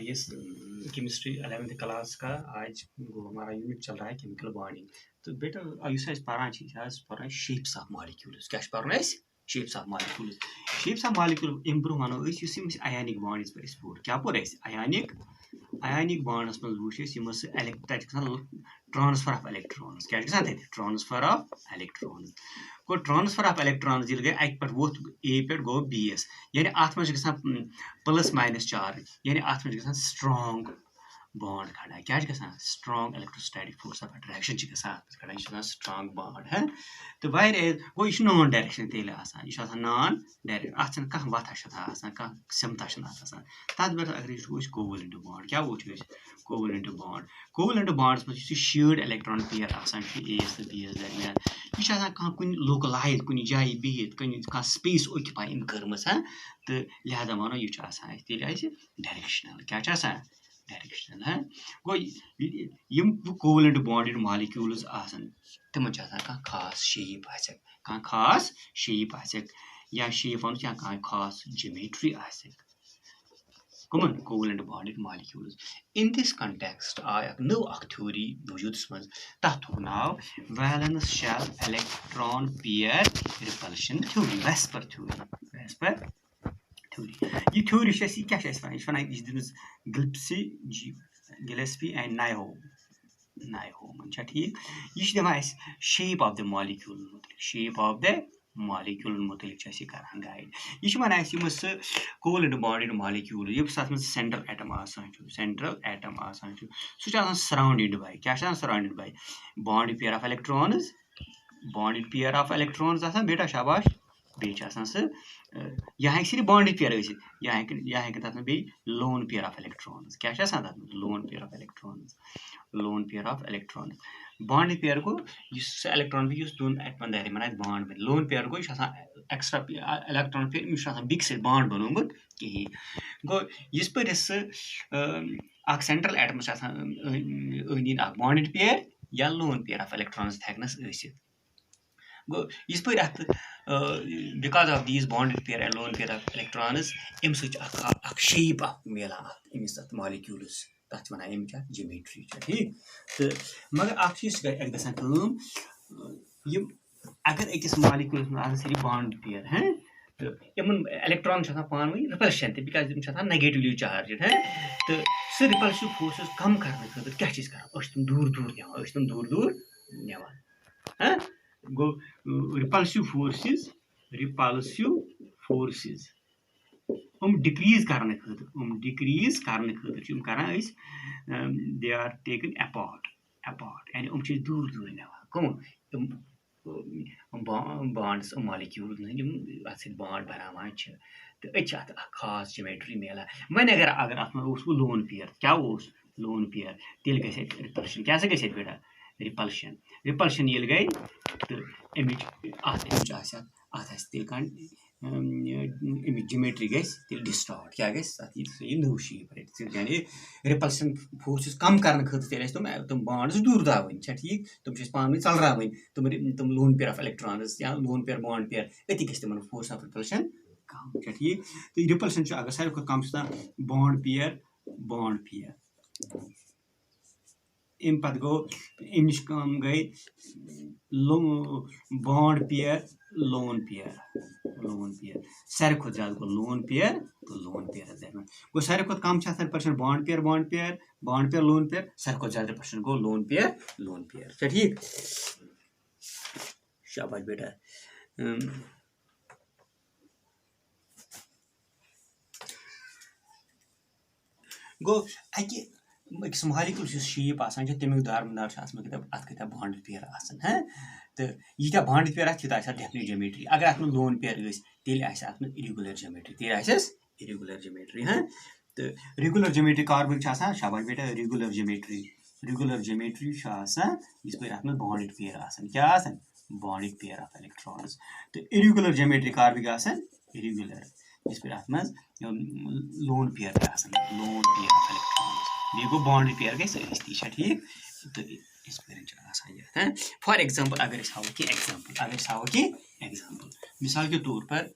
ये chemistry 11th class का आज वो हमारा यूनिट चल रहा है केमिकल बॉन्डिंग। तो बेटा पान शेप्स ऑफ मॉलिक्यूल्स क्या पान शेप्स ऑफ मॉलिक्यूल्स ब्रो वनो आयनिक बॉन्ड्स पे पोर क्या पोर आयनिक बॉन्ड्स मज वुच ट्रांसफर ऑफ इलेक्ट्रॉन्स क्या transfer of electrons go transfer of electrons ये गई अक पे वोत ए पे गो बीएस यानी अत मज प्लस माइनस चार्ज यानी अत मज स्ट्रांग बॉन्ड खड़ा क्या strong electrostatic force of attraction खड़ा स्ट्रांग बॉन्ड है तो वायर गो यह नॉन डायरेक्शन तेल यह नॉन डायरेक्ट अत कह वथा कह सिमता तथ पे अगर वो कोवलेंट बॉन्ड क्या वो कोवलेंट बॉन्ड्स मज शेयर्ड इलेक्ट्रॉन पेयर एस तो बीएस दरमियान यह कुन लोकलाइज कुन जाए बिहित कह स्पेस ऑक्यूपाई कर्मस तो लिहाजा वनो यह डायरेक्शनल क्या डायरेक्शनल है गो यम कोवलेंट बॉन्डेड मॉलिक्यूल्स तिम खास शेप या शेप वन या खास ज्योमेट्री कमन covalent bonded molecules in this context आय नव थ्योरी वजूदस मज तथ नाव valence shell electron pair repulsion theory VSEPR theory ये थ्योरी क्या गिलेस्पी एंड नाइहोम ठीक यह दिवान शेप ऑफ द मॉलिक्यूल मुतलिक करान गाइड यह वन कोवलेंट बॉन्डेड मॉलिक्यूल ये सेंट्रल एटम सह सराउंडेड बाय क्या surrounded bye bond pair of electrons बेटा शाबाश बे यह सिर्फ बॉन्डेड पेयर बे लोन पेयर ऑफ इलेक्ट्रॉन्स क्या lone pair of electrons bonded pair गो इलेक्ट्रॉन भी दोन एटमन दायरे बॉन्ड लोन पेयर गो एक्स्ट्रा इलेक्ट्रॉन पेयर बिग से बॉन्ड बनोमुत कहीं गो इस पर सेंट्रल एटमस अंदी बॉन्डेड पेयर या लोन पेयर ऑफ इलेक्ट्रॉन्स हेकनस गो इस पर because of these bonded pair and lone pair of electrons अम शेप मिलान मॉलिक्यूल्स तथ वन ज्योमेट्री ठीक तो मगर अगर अकिस मॉलिक्यूल्स में सिर्फ बॉन्ड पेयर है तो इन इलेक्ट्रॉन पान वन रिपल्शन बिकॉज तम नेगेटिवली चार्ज है तो सह रिपल्सिव फोर्स कम करने खतर क्या तम दूर दूर निवान गो रिपल्सिव फोर्सेस डिक्रीज करने खतर दे आर टेकन अपार्ट यानी दूर निवान बॉन्ड्स मॉलिक्यूल बॉन्ड बनावान तो अत खास ज्योमेट्री मिलान वन अगर अत लोन पेयर क्या लोन पेयर तेल गई रिपल्शन क्या गई बेटा रिपल्शन ये गई तो ज्योमेट्री गई डिस्टॉर्ट क्या गई नव शेप यानी रिपल्शन फोर्स कम करने खतर तुम बॉन्ड्स दूर दावन ठीक तुम पान चलरावन तुम लोन पेयर ऑफ इलेक्ट्रॉन्स या लोन पेयर बॉन्ड पेयर अति गम फोर्स ऑफ रिपल्शन कम ठीक तो रिपल्शन अगर सारे कम बॉन्ड पेयर अम पे गो अमिश गई बॉन्ड पेयर लोन पेयर सारे खुद ज्यादा गो लोन पेयर दरमियान गो सारे खुद कम repulsion bond pair lone pair सारे खुद ज्यादा रिपल्शन गो लोन पेयर ठीक शाबाश बेटा गो अकिस मॉलिक्यूल शेप तमिक दारमदार अत कत बॉन्ड पेयर है तो यीटा बॉन्ड पेयर डेफिनेट ज्योमेट्री अगर अत लोन पेयर तेल इरेगुलर ज्योमेट्री है तो रेगुलर ज्योमेट्री कार्बन शाबाश बेटा रेगुलर ज्योमेट्री इस पर अत बॉन्डेड पेयर क्या बॉन्डेड पेयर ऑफ इलेक्ट्रॉन्स तो इरेगुलर ज्योमेट्री कार्बन इरेगुलर इस पर अत लोन पेयर ऑफ इलेक्ट्रॉन्स बे गो बॉन्ड पेयर गई सही ठीक तो इस पर फॉर एग्जाम्पल अगर हाव कि एग्जाम्पल मिसाल के तौर पर